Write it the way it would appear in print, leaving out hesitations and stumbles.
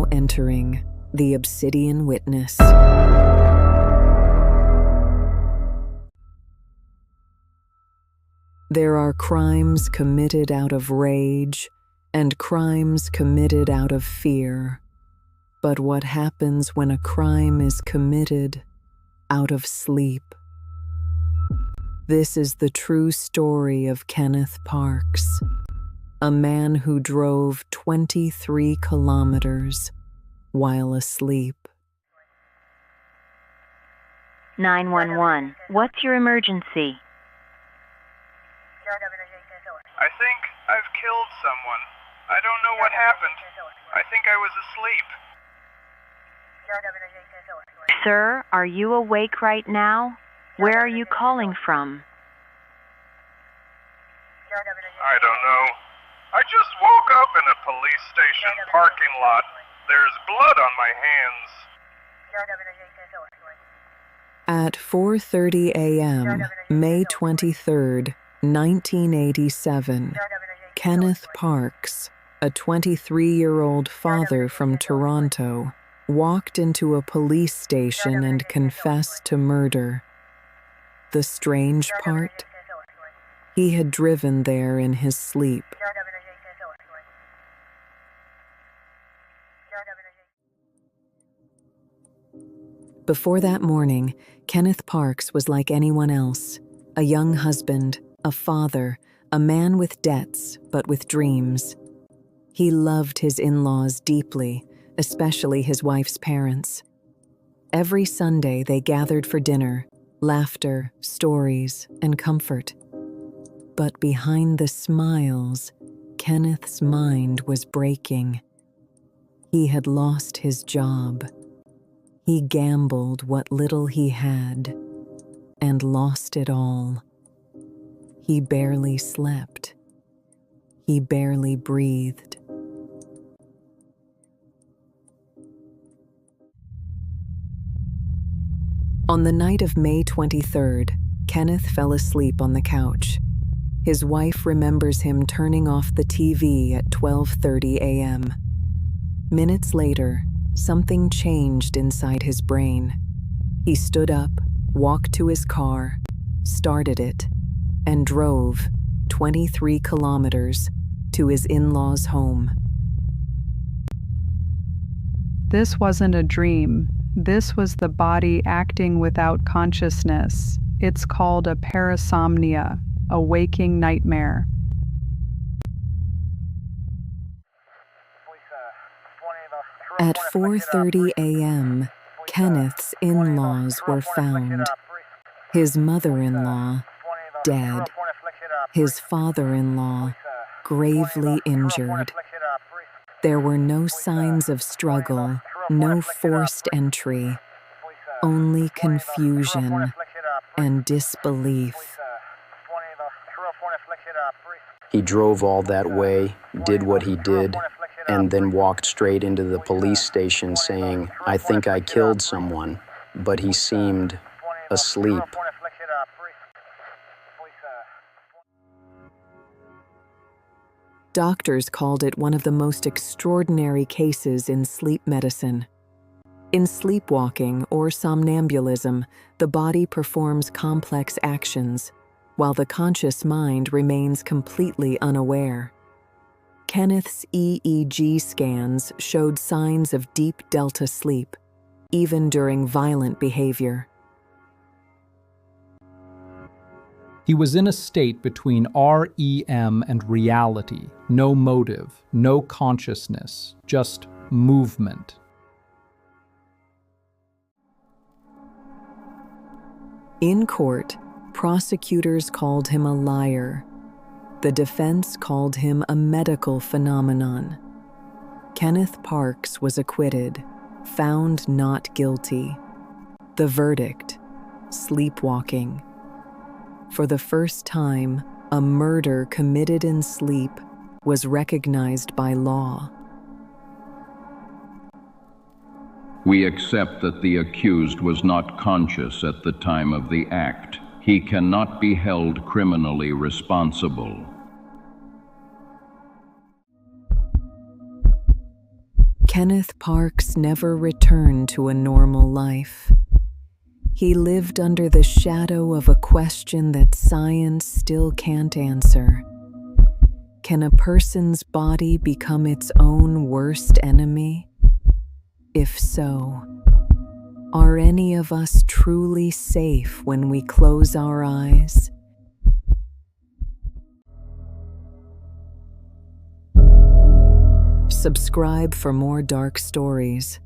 now entering the Obsidian Witness. There are crimes committed out of rage and crimes committed out of fear. But what happens when a crime is committed out of sleep? This is the true story of Kenneth Parks, a man who drove 23 kilometers while asleep. 911. What's your emergency? I think I've killed someone. I don't know what happened. I think I was asleep. Sir, are you awake right now? Where are you calling from? I don't know. I just woke up in a police station parking lot. There's blood on my hands. At 4:30 a.m., May 23rd, 1987, Kenneth Parks, a 23-year-old father from Toronto, walked into a police station and confessed to murder. The strange part? He had driven there in his sleep. Before that morning, Kenneth Parks was like anyone else, a young husband, a father, a man with debts, but with dreams. He loved his in-laws deeply, especially his wife's parents. Every Sunday they gathered for dinner, laughter, stories, and comfort. But behind the smiles, Kenneth's mind was breaking. He had lost his job. He gambled what little he had and lost it all. He barely slept. He barely breathed. On the night of May 23rd, Kenneth fell asleep on the couch. His wife remembers him turning off the TV at 12:30 a.m. Minutes later, something changed inside his brain. He stood up, walked to his car, started it, and drove 23 kilometers to his in-laws' home. This wasn't a dream. This was the body acting without consciousness. It's called a parasomnia, a waking nightmare. At 4:30 a.m., Kenneth's in-laws were found. His mother-in-law, dead. His father-in-law, gravely injured. There were no signs of struggle, no forced entry, only confusion and disbelief. He drove all that way, did what he did, and then walked straight into the police station saying, "I think I killed someone," but he seemed asleep. Doctors called it one of the most extraordinary cases in sleep medicine. In sleepwalking or somnambulism, the body performs complex actions, while the conscious mind remains completely unaware. Kenneth's EEG scans showed signs of deep delta sleep, even during violent behavior. He was in a state between REM and reality. No motive, no consciousness, just movement. In court, prosecutors called him a liar. The defense called him a medical phenomenon. Kenneth Parks was acquitted, found not guilty. The verdict: sleepwalking. For the first time, a murder committed in sleep was recognized by law. We accept that the accused was not conscious at the time of the act. He cannot be held criminally responsible. Kenneth Parks never returned to a normal life. He lived under the shadow of a question that science still can't answer. Can a person's body become its own worst enemy? If so, are any of us truly safe when we close our eyes? Subscribe for more dark stories.